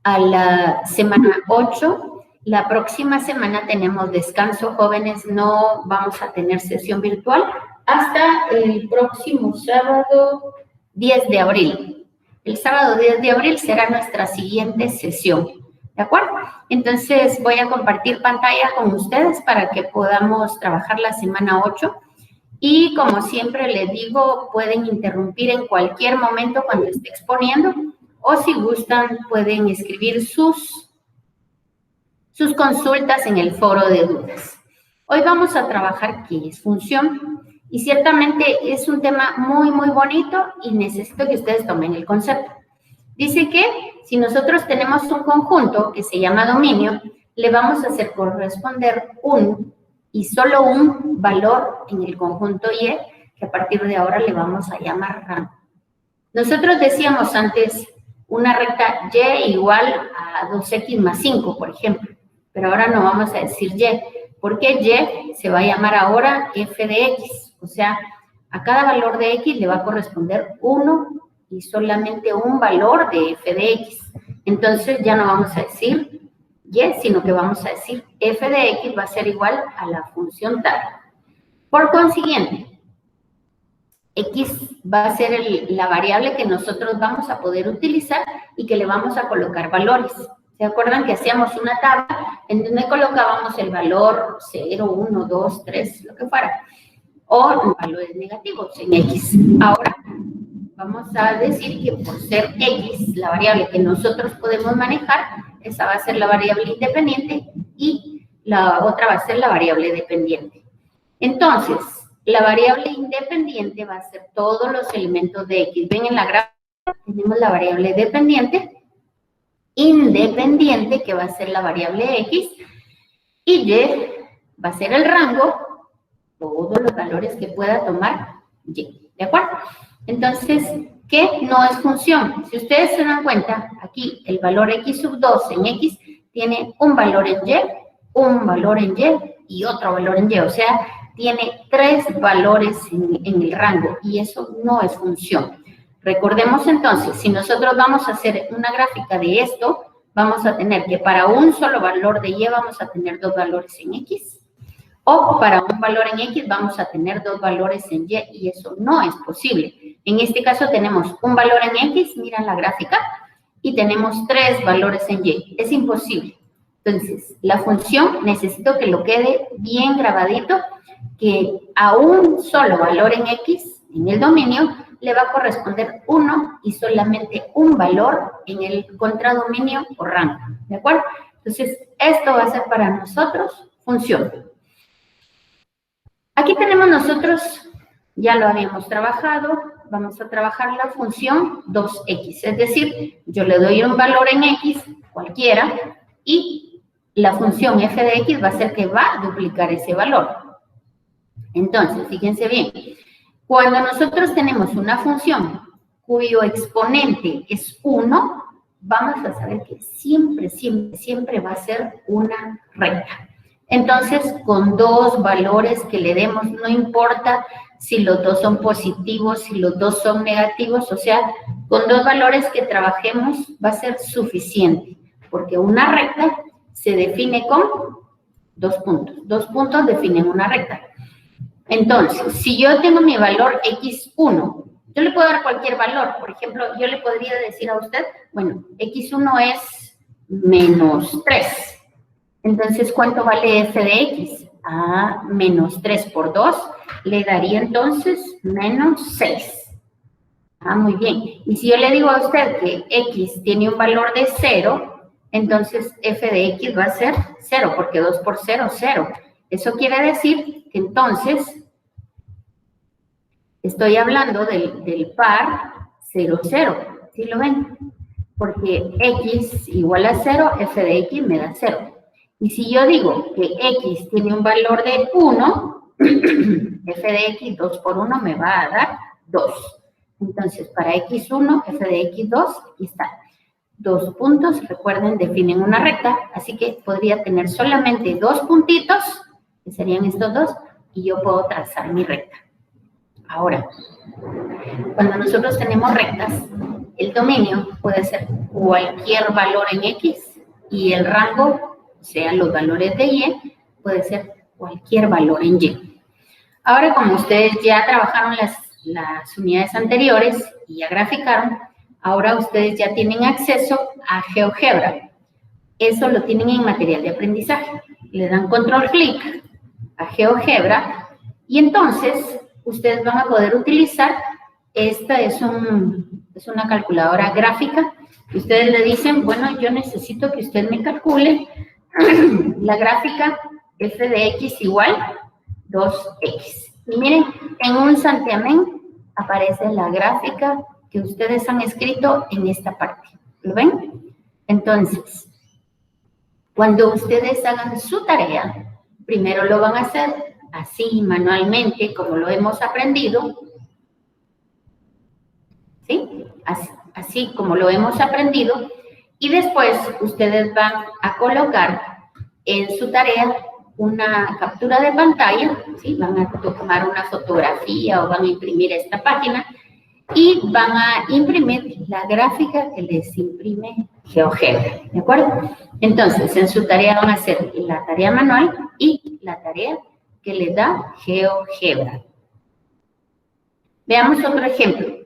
a la semana 8. La próxima semana tenemos descanso, jóvenes, no vamos a tener sesión virtual hasta el próximo sábado 10 de abril. El sábado 10 de abril será nuestra siguiente sesión, ¿de acuerdo? Entonces voy a compartir pantalla con ustedes para que podamos trabajar la semana 8. Y como siempre les digo, pueden interrumpir en cualquier momento cuando esté exponiendo, o si gustan pueden escribir sus consultas en el foro de dudas. Hoy vamos a trabajar qué es función, y ciertamente es un tema muy, muy bonito y necesito que ustedes tomen el concepto. Dice que si nosotros tenemos un conjunto que se llama dominio, le vamos a hacer corresponder un y solo un valor en el conjunto Y, que a partir de ahora le vamos a llamar rango. Nosotros decíamos antes una recta Y igual a 2X más 5, por ejemplo, pero ahora no vamos a decir Y, porque Y se va a llamar ahora f de X, o sea, a cada valor de X le va a corresponder 1 y solamente un valor de f de X. Entonces ya no vamos a decir Y, sino que vamos a decir f de X va a ser igual a la función tal. Por consiguiente, X va a ser la variable que nosotros vamos a poder utilizar y que le vamos a colocar valores. ¿Se acuerdan que hacíamos una tabla en donde colocábamos el valor 0, 1, 2, 3, lo que fuera, o valores negativos en X? Ahora vamos a decir que por ser X, la variable que nosotros podemos manejar, esa va a ser la variable independiente y la otra va a ser la variable dependiente. Entonces, la variable independiente va a ser todos los elementos de X. Ven en la gráfica, tenemos la variable dependiente, independiente, que va a ser la variable X, y Y va a ser el rango, todos los valores que pueda tomar Y, ¿de acuerdo? Entonces, ¿qué no es función? Si ustedes se dan cuenta, aquí el valor X sub 2 en X tiene un valor en Y, un valor en Y y otro valor en Y, o sea, tiene 3 valores en el rango, y eso no es función. Recordemos entonces, si nosotros vamos a hacer una gráfica de esto, vamos a tener que para un solo valor de Y vamos a tener 2 valores en X, o para un valor en X vamos a tener 2 valores en Y eso no es posible. En este caso tenemos un valor en X, miren la gráfica, y tenemos 3 valores en Y. Es imposible. Entonces, la función necesito que lo quede bien grabadito, que a un solo valor en X, en el dominio, le va a corresponder 1 y solamente un valor en el contradominio o rango, ¿de acuerdo? Entonces, esto va a ser para nosotros función. Aquí tenemos nosotros, ya lo habíamos trabajado, vamos a trabajar la función 2X, es decir, yo le doy un valor en X, cualquiera, y la función f de X va a ser que va a duplicar ese valor. Entonces, fíjense bien, cuando nosotros tenemos una función cuyo exponente es 1, vamos a saber que siempre, siempre, siempre va a ser una recta. Entonces, con 2 valores que le demos, no importa si los 2 son positivos, si los 2 son negativos, o sea, con 2 valores que trabajemos va a ser suficiente, porque una recta se define con 2 puntos. 2 puntos definen una recta. Entonces, si yo tengo mi valor X1, yo le puedo dar cualquier valor. Por ejemplo, yo le podría decir a usted, bueno, X1 es menos 3. Entonces, ¿cuánto vale f de X? Ah, menos 3 por 2 le daría entonces menos 6. Ah, muy bien. Y si yo le digo a usted que X tiene un valor de 0, entonces f de X va a ser 0, porque 2 por 0, 0. Eso quiere decir que entonces estoy hablando del par 0, 0. ¿Sí lo ven? Porque X igual a 0, f de X me da 0. Y si yo digo que X tiene un valor de 1, f de X 2 por 1 me va a dar 2. Entonces, para X1, f de X2, aquí está. 2 puntos, recuerden, definen una recta, así que podría tener solamente 2 puntitos, que serían estos 2, y yo puedo trazar mi recta. Ahora, cuando nosotros tenemos rectas, el dominio puede ser cualquier valor en X y el rango, o sea, los valores de Y, puede ser cualquier valor en Y. Ahora, como ustedes ya trabajaron las unidades anteriores y ya graficaron, ahora ustedes ya tienen acceso a GeoGebra. Eso lo tienen en material de aprendizaje. Le dan control clic a GeoGebra y entonces ustedes van a poder utilizar, esta es una calculadora gráfica. Ustedes le dicen, bueno, yo necesito que usted me calcule la gráfica f de x igual 2x. Y miren, en un santiamén aparece la gráfica que ustedes han escrito en esta parte. ¿Lo ven? Entonces, cuando ustedes hagan su tarea, primero lo van a hacer así, manualmente, como lo hemos aprendido. ¿Sí? Así como lo hemos aprendido. Y después ustedes van a colocar en su tarea una captura de pantalla, ¿sí? Van a tomar una fotografía o van a imprimir esta página y van a imprimir la gráfica que les imprime GeoGebra, ¿de acuerdo? Entonces, en su tarea van a hacer la tarea manual y la tarea que les da GeoGebra. Veamos otro ejemplo.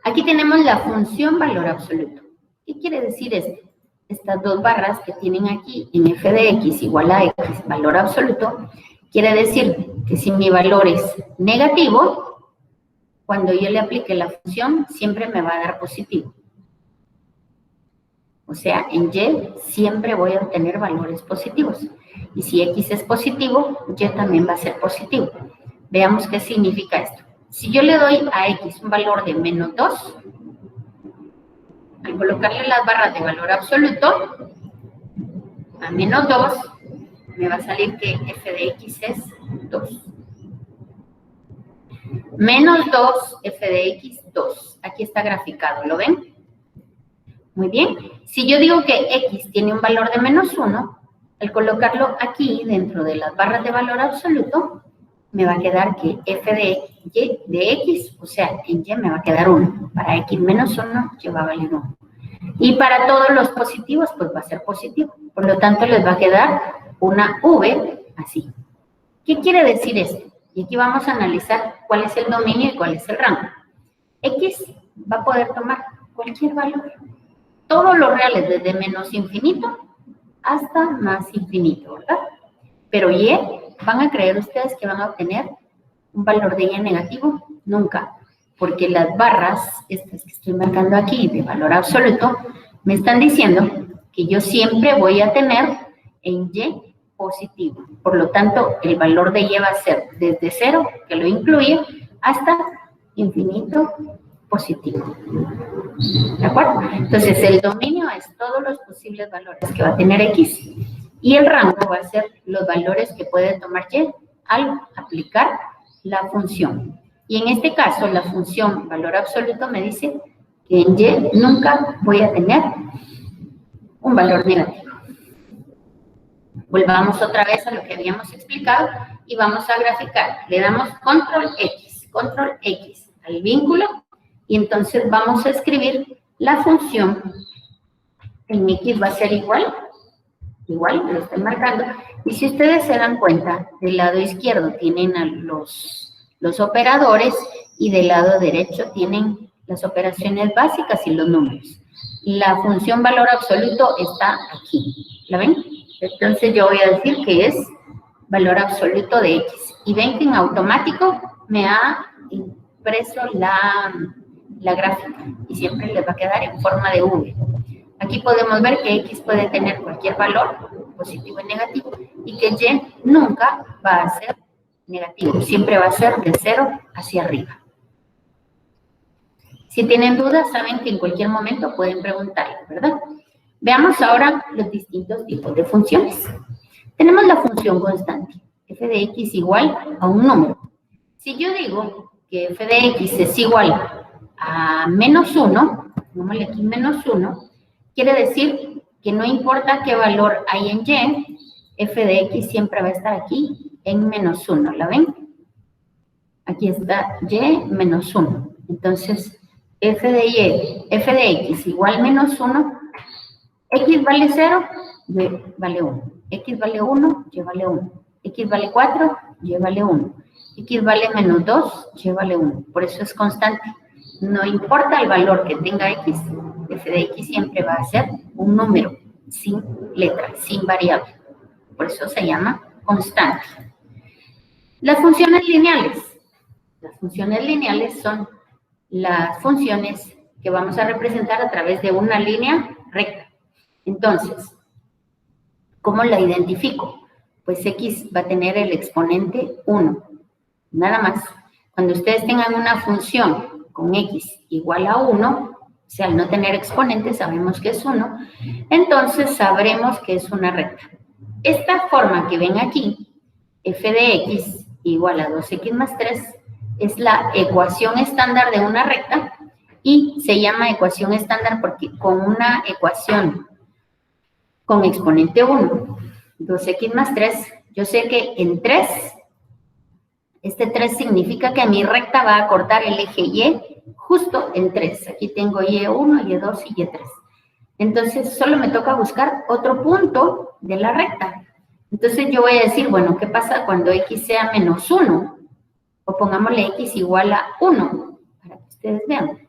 Aquí tenemos la función valor absoluto. ¿Qué quiere decir esto? Estas dos barras que tienen aquí en f de x igual a x, valor absoluto, quiere decir que si mi valor es negativo, cuando yo le aplique la función, siempre me va a dar positivo. O sea, en y siempre voy a obtener valores positivos. Y si x es positivo, y también va a ser positivo. Veamos qué significa esto. Si yo le doy a x un valor de menos 2, al colocarle las barras de valor absoluto, a menos 2, me va a salir que f de x es 2. Menos 2, f de x, 2. Aquí está graficado, ¿lo ven? Muy bien. Si yo digo que x tiene un valor de menos 1, al colocarlo aquí dentro de las barras de valor absoluto, me va a quedar que f de x, o sea, en y me va a quedar 1. Para x menos 1, y va a valer 1. Y para todos los positivos, pues va a ser positivo. Por lo tanto, les va a quedar una v así. ¿Qué quiere decir esto? Y aquí vamos a analizar cuál es el dominio y cuál es el rango. X va a poder tomar cualquier valor. Todos los reales, desde menos infinito hasta más infinito, ¿verdad? Pero y, ¿van a creer ustedes que van a obtener un valor de y negativo? Nunca. Porque las barras, estas que estoy marcando aquí, de valor absoluto, me están diciendo que yo siempre voy a tener en y positivo. Por lo tanto, el valor de y va a ser desde 0, que lo incluye, hasta infinito positivo. ¿De acuerdo? Entonces, el dominio es todos los posibles valores que va a tener x y el rango va a ser los valores que puede tomar y al aplicar la función. Y en este caso, la función valor absoluto me dice que en y nunca voy a tener un valor negativo. Volvamos otra vez a lo que habíamos explicado y vamos a graficar. Le damos control X al vínculo y entonces vamos a escribir la función. En x va a ser igual, lo estoy marcando. Y si ustedes se dan cuenta, del lado izquierdo tienen a los operadores y del lado derecho tienen las operaciones básicas y los números. La función valor absoluto está aquí. ¿La ven? Entonces yo voy a decir que es valor absoluto de x. Y ven que en automático me ha impreso la gráfica y siempre les va a quedar en forma de v. Aquí podemos ver que x puede tener cualquier valor, positivo y negativo, y que y nunca va a ser negativo, siempre va a ser de 0 hacia arriba. Si tienen dudas, saben que en cualquier momento pueden preguntar, ¿verdad? Veamos ahora los distintos tipos de funciones. Tenemos la función constante, f de x igual a un número. Si yo digo que f de x es igual a menos 1, pongámosle aquí menos 1, quiere decir que no importa qué valor hay en y, f de x siempre va a estar aquí en menos 1, ¿la ven? Aquí está y menos 1. Entonces, f de x igual menos 1, x vale 0, y vale 1. X vale 1, y vale 1. X vale 4, y vale 1. X vale menos 2, y vale 1. Por eso es constante. No importa el valor que tenga x, f de x siempre va a ser un número, sin letra, sin variable. Por eso se llama constante. Las funciones lineales. Las funciones lineales son las funciones que vamos a representar a través de una línea recta. Entonces, ¿cómo la identifico? Pues x va a tener el exponente 1. Nada más. Cuando ustedes tengan una función con x igual a 1, o sea, al no tener exponente sabemos que es 1, entonces sabremos que es una recta. Esta forma que ven aquí, f de x igual a 2x más 3, es la ecuación estándar de una recta y se llama ecuación estándar porque con una ecuación con exponente 1, 2x más 3, yo sé que en 3, este 3 significa que mi recta va a cortar el eje y justo en 3. Aquí tengo y1, y2 y y3. Entonces, solo me toca buscar otro punto de la recta. Entonces, yo voy a decir, bueno, ¿qué pasa cuando x sea menos 1? O pongámosle x igual a 1, para que ustedes vean.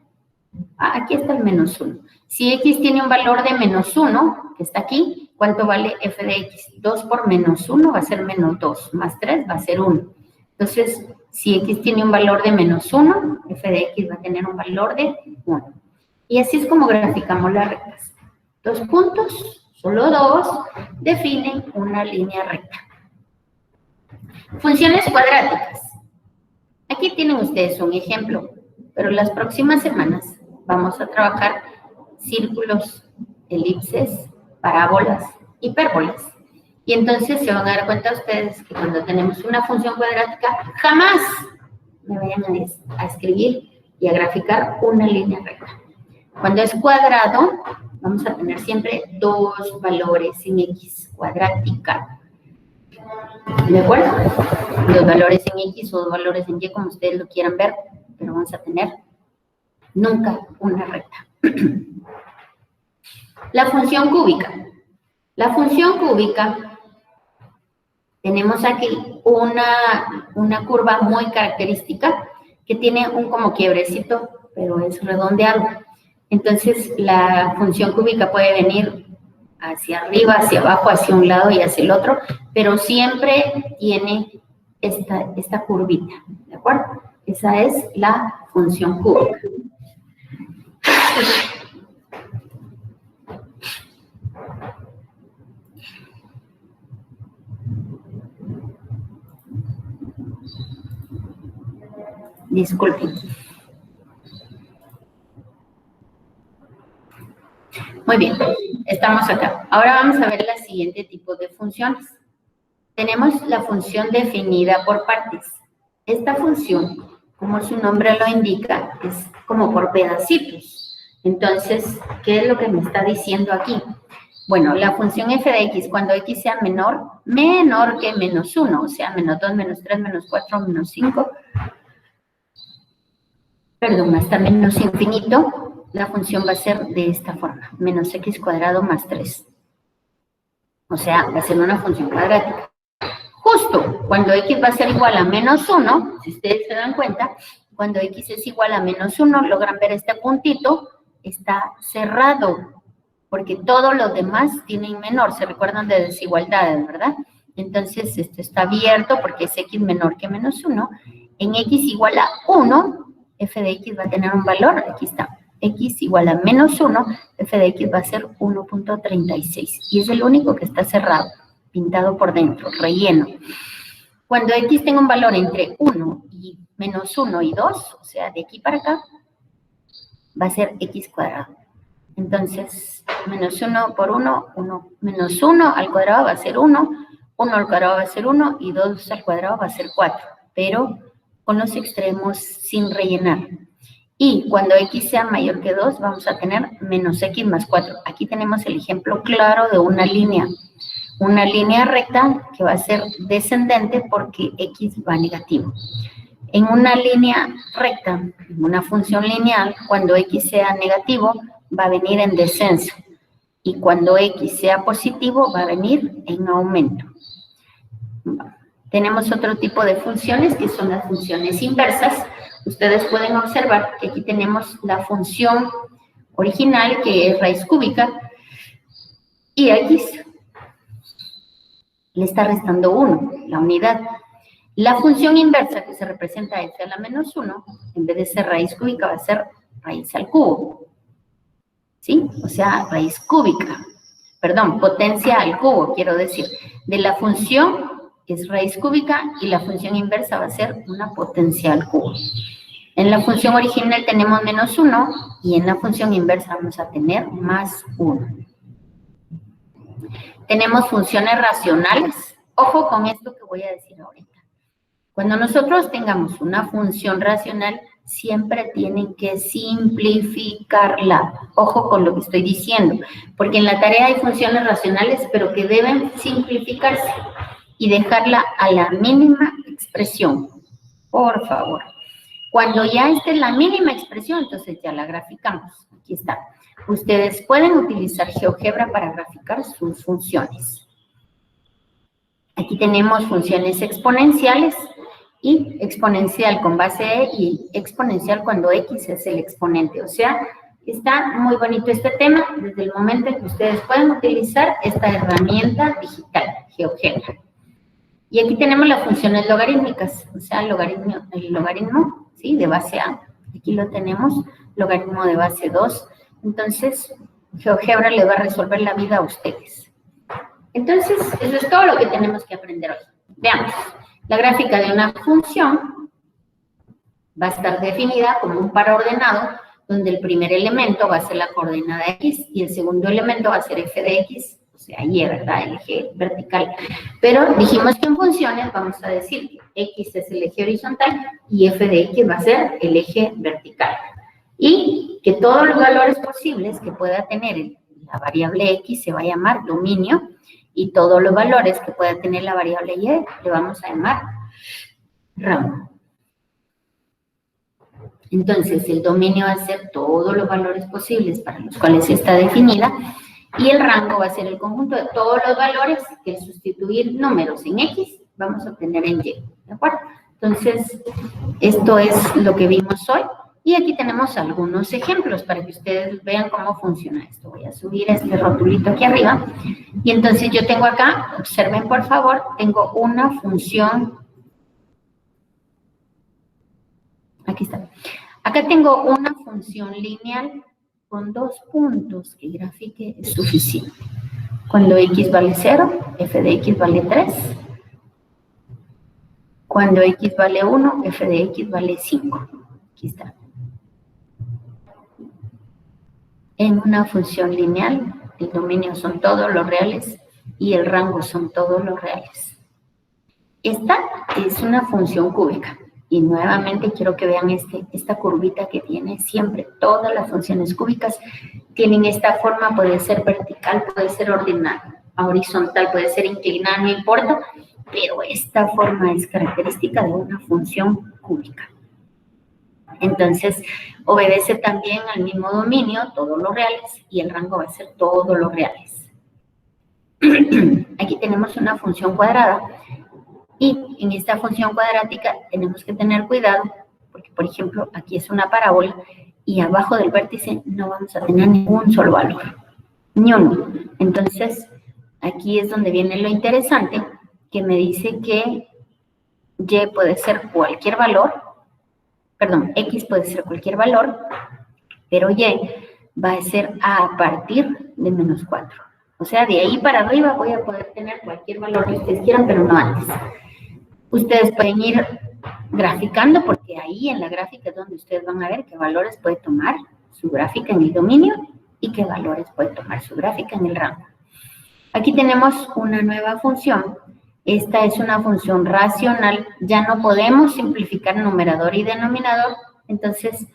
Aquí está el menos 1. Si x tiene un valor de menos 1, que está aquí, ¿cuánto vale f de x? 2 por menos 1 va a ser menos 2, más 3 va a ser 1. Entonces, si x tiene un valor de menos 1, f de x va a tener un valor de 1. Y así es como graficamos las rectas. 2 puntos, solo 2, definen una línea recta. Funciones cuadráticas. Aquí tienen ustedes un ejemplo, pero las próximas semanas vamos a trabajar círculos, elipses, parábolas, hipérbolas. Y entonces se van a dar cuenta ustedes que cuando tenemos una función cuadrática, jamás me vayan a escribir y a graficar una línea recta. Cuando es cuadrado, vamos a tener siempre dos valores en x, cuadrática. ¿De acuerdo? Dos valores en x o dos valores en y, como ustedes lo quieran ver, pero vamos a tener nunca una recta. La función cúbica. La función cúbica, tenemos aquí una curva muy característica que tiene un como quiebrecito, pero es redondeado. Entonces, la función cúbica puede venir hacia arriba, hacia abajo, hacia un lado y hacia el otro, pero siempre tiene esta curvita, ¿de acuerdo? Esa es la función cúbica. Disculpen. Muy bien, estamos acá. Ahora vamos a ver el siguiente tipo de funciones. Tenemos la función definida por partes. Esta función, como su nombre lo indica, es como por pedacitos. Entonces, ¿qué es lo que me está diciendo aquí? Bueno, la función f de x, cuando x sea menor que menos 1, o sea, menos 2, menos 3, menos 4, menos 5, perdón, hasta menos infinito, la función va a ser de esta forma, menos x cuadrado más 3. O sea, va a ser una función cuadrática. Justo cuando x va a ser igual a menos 1, si ustedes se dan cuenta, cuando x es igual a menos 1, logran ver este puntito, está cerrado, porque todos los demás tienen menor, se recuerdan de desigualdades, ¿verdad? Entonces, esto está abierto porque es x menor que menos 1. En x igual a 1, f de x va a tener un valor, aquí está, x igual a menos 1, f de x va a ser 1.36. Y es el único que está cerrado, pintado por dentro, relleno. Cuando x tenga un valor entre 1 y menos 1 y 2, o sea, de aquí para acá, va a ser x cuadrado. Entonces, menos 1 por 1, 1, menos 1 al cuadrado va a ser 1, 1 al cuadrado va a ser 1 y 2 al cuadrado va a ser 4, pero con los extremos sin rellenar. Y cuando x sea mayor que 2, vamos a tener menos x más 4. Aquí tenemos el ejemplo claro de una línea recta que va a ser descendente porque x va negativo. En una línea recta, en una función lineal, cuando x sea negativo, va a venir en descenso. Y cuando x sea positivo, va a venir en aumento. Tenemos otro tipo de funciones, que son las funciones inversas. Ustedes pueden observar que aquí tenemos la función original, que es raíz cúbica, y x le está restando 1, la unidad. La función inversa, que se representa x a la menos 1, en vez de ser raíz cúbica, va a ser raíz al cubo. ¿Sí? O sea, raíz cúbica. Perdón, potencia al cubo, quiero decir. De la función es raíz cúbica y la función inversa va a ser una potencia al cubo. En la función original tenemos menos 1 y en la función inversa vamos a tener más 1. Tenemos funciones racionales. Ojo con esto que voy a decir ahorita. Cuando nosotros tengamos una función racional, siempre tienen que simplificarla. Ojo con lo que estoy diciendo, porque en la tarea hay funciones racionales, pero que deben simplificarse y dejarla a la mínima expresión. Por favor. Cuando ya esté en la mínima expresión, entonces ya la graficamos. Aquí está. Ustedes pueden utilizar GeoGebra para graficar sus funciones. Aquí tenemos funciones exponenciales y exponencial con base E y exponencial cuando X es el exponente. O sea, está muy bonito este tema desde el momento en que ustedes pueden utilizar esta herramienta digital, GeoGebra. Y aquí tenemos las funciones logarítmicas, o sea, el logaritmo, ¿sí? De base A. Aquí lo tenemos, logaritmo de base 2. Entonces, GeoGebra le va a resolver la vida a ustedes. Entonces, eso es todo lo que tenemos que aprender hoy. Veamos. La gráfica de una función va a estar definida como un par ordenado, donde el primer elemento va a ser la coordenada x y el segundo elemento va a ser f de x, o sea, y, ¿verdad? El eje vertical. Pero dijimos que en funciones vamos a decir que x es el eje horizontal y f de x va a ser el eje vertical. Y que todos los valores posibles que pueda tener la variable x se va a llamar dominio, y todos los valores que pueda tener la variable y le vamos a llamar rango. Entonces, el dominio va a ser todos los valores posibles para los cuales está definida, y el rango va a ser el conjunto de todos los valores que al sustituir números en X vamos a obtener en Y, ¿de acuerdo? Entonces, esto es lo que vimos hoy, y aquí tenemos algunos ejemplos para que ustedes vean cómo funciona esto. Voy a subir este rotulito aquí arriba, y entonces yo tengo acá, observen por favor, tengo una función, aquí está. Acá tengo una función lineal con 2 puntos que grafique es suficiente. Cuando x vale 0, f de x vale 3. Cuando x vale 1, f de x vale 5. Aquí está. En una función lineal, el dominio son todos los reales y el rango son todos los reales. Esta es una función cúbica. Y nuevamente quiero que vean esta curvita que tiene siempre. Todas las funciones cúbicas tienen esta forma, puede ser vertical, puede ser horizontal, puede ser inclinada, no importa, pero esta forma es característica de una función cúbica. Entonces, obedece también al mismo dominio, todos los reales, y el rango va a ser todos los reales. Aquí tenemos una función cuadrada. Y en esta función cuadrática tenemos que tener cuidado, porque por ejemplo aquí es una parábola y abajo del vértice no vamos a tener ningún solo valor, ni uno. Entonces aquí es donde viene lo interesante, que me dice que y puede ser cualquier valor, perdón, x puede ser cualquier valor, pero y va a ser a partir de menos 4. O sea, de ahí para arriba voy a poder tener cualquier valor que ustedes quieran, pero no antes. Ustedes pueden ir graficando, porque ahí en la gráfica es donde ustedes van a ver qué valores puede tomar su gráfica en el dominio y qué valores puede tomar su gráfica en el rango. Aquí tenemos una nueva función. Esta es una función racional. Ya no podemos simplificar numerador y denominador. Entonces,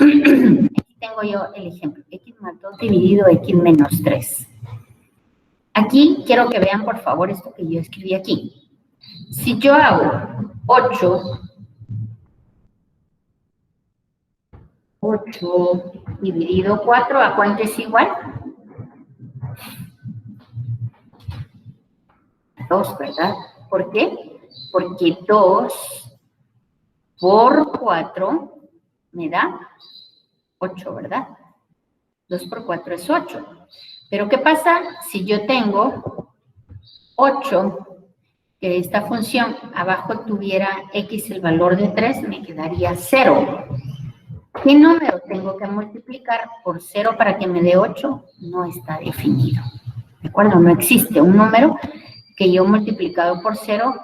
aquí tengo yo el ejemplo. X más 2 dividido X menos 3. Aquí quiero que vean, por favor, esto que yo escribí aquí. Si yo hago 8 8 dividido 4, ¿a cuánto es igual? 2, ¿verdad? ¿Por qué? Porque 2 por 4 me da 8, ¿verdad? 2 por 4 es 8. Pero ¿qué pasa si yo tengo 8, que esta función abajo tuviera x el valor de 3, me quedaría 0. ¿Qué número tengo que multiplicar por 0 para que me dé 8? No está definido. ¿De acuerdo? No existe un número que yo multiplicado por 0,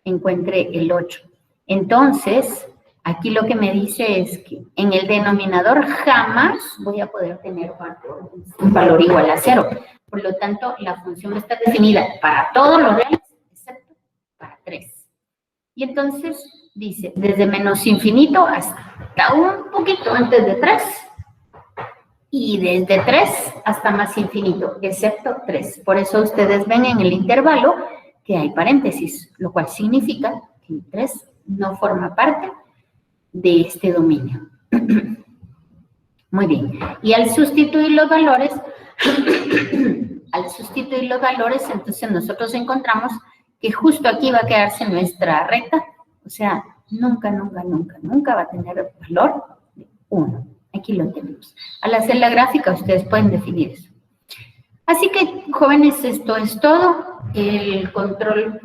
encuentre el 8. Entonces, aquí lo que me dice es que en el denominador jamás voy a poder tener un valor igual a 0. Por lo tanto, la función está definida para todos los reales, excepto para 3. Y entonces dice, desde menos infinito hasta un poquito antes de 3, y desde 3 hasta más infinito, excepto 3. Por eso ustedes ven en el intervalo que hay paréntesis, lo cual significa que el 3 no forma parte de este dominio. Muy bien. Y al sustituir los valores, entonces nosotros encontramos que justo aquí va a quedarse nuestra recta, o sea, nunca va a tener valor de 1. Aquí lo tenemos. Al hacer la gráfica, ustedes pueden definir eso. Así que, jóvenes, esto es todo. El control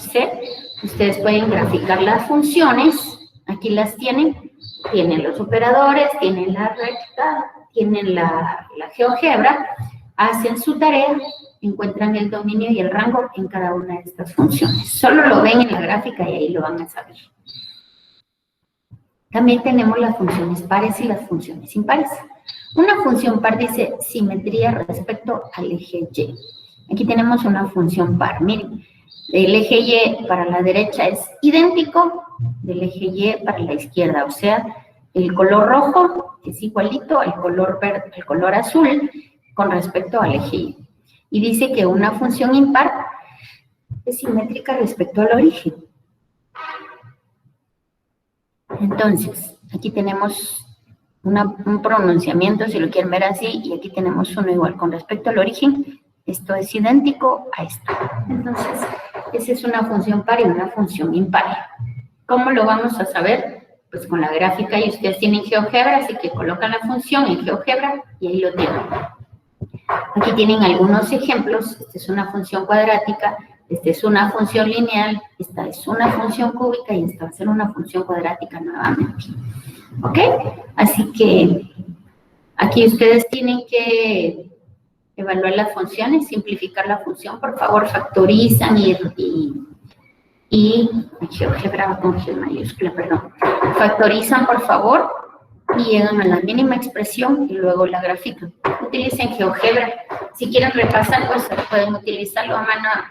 C, ustedes pueden graficar las funciones. Aquí las tienen. Tienen los operadores, tienen la recta, tienen la GeoGebra. Hacen su tarea, encuentran el dominio y el rango en cada una de estas funciones. Solo lo ven en la gráfica y ahí lo van a saber. También tenemos las funciones pares y las funciones impares. Una función par dice simetría respecto al eje Y. Aquí tenemos una función par. Miren, el eje Y para la derecha es idéntico del eje Y para la izquierda. O sea, el color rojo es igualito al color verde, al color azul con respecto al eje Y. Y dice que una función impar es simétrica respecto al origen. Entonces, aquí tenemos un pronunciamiento, si lo quieren ver así, y aquí tenemos uno igual. Con respecto al origen, esto es idéntico a esto. Entonces, esa es una función par y una función impar. ¿Cómo lo vamos a saber? Pues con la gráfica, y ustedes tienen GeoGebra, así que colocan la función en GeoGebra y ahí lo tienen. Aquí tienen algunos ejemplos. Esta es una función cuadrática, esta es una función lineal, esta es una función cúbica y esta va a ser una función cuadrática nuevamente. ¿Ok? Así que aquí ustedes tienen que evaluar las funciones, simplificar la función. Por favor, factorizan y GeoGebra con G mayúscula, perdón. Factorizan, por favor, y llegan a la mínima expresión y luego la grafican. Utilicen GeoGebra. Si quieren repasar, pues pueden utilizarlo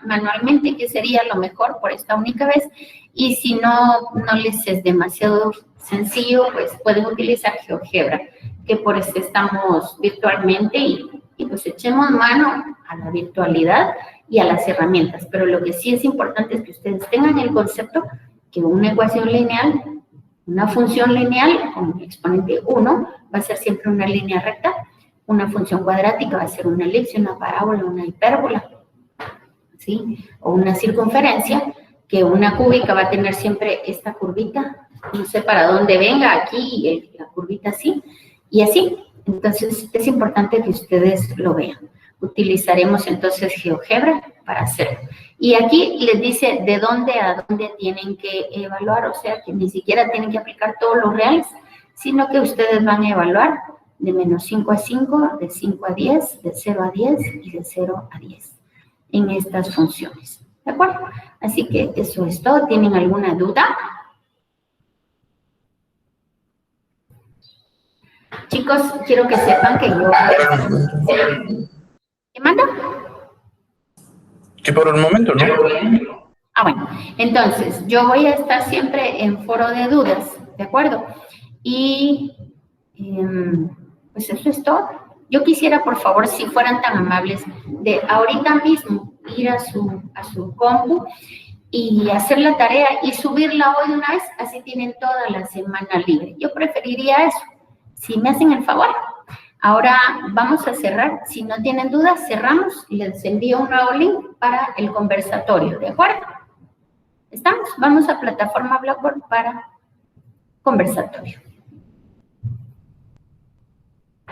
manualmente, que sería lo mejor por esta única vez. Y si no les es demasiado sencillo, pues pueden utilizar GeoGebra, que por eso estamos virtualmente y pues echemos mano a la virtualidad y a las herramientas. Pero lo que sí es importante es que ustedes tengan el concepto que una ecuación lineal, una función lineal con exponente 1 va a ser siempre una línea recta, una función cuadrática va a ser una elipse, una parábola, una hipérbola, ¿sí? O una circunferencia, que una cúbica va a tener siempre esta curvita, no sé para dónde venga, aquí la curvita así, y así. Entonces es importante que ustedes lo vean. Utilizaremos entonces GeoGebra para hacerlo. Y aquí les dice de dónde a dónde tienen que evaluar, o sea que ni siquiera tienen que aplicar todos los reales, sino que ustedes van a evaluar de menos 5 a 5, de 5 a 10, de 0 a 10 y de 0 a 10 en estas funciones. ¿De acuerdo? Así que eso es todo. ¿Tienen alguna duda? Chicos, quiero que sepan que yo... ¿Qué manda? Que por el momento no. Ah, bueno. Entonces, yo voy a estar siempre en foro de dudas, ¿de acuerdo? Y pues eso es todo. Yo quisiera, por favor, si fueran tan amables, de ahorita mismo ir a su compu y hacer la tarea y subirla hoy de una vez, así tienen toda la semana libre. Yo preferiría eso, si me hacen el favor. Ahora vamos a cerrar, si no tienen dudas, cerramos, les envío un nuevo link para el conversatorio, ¿de acuerdo? ¿Estamos? Vamos a plataforma Blackboard para conversatorio.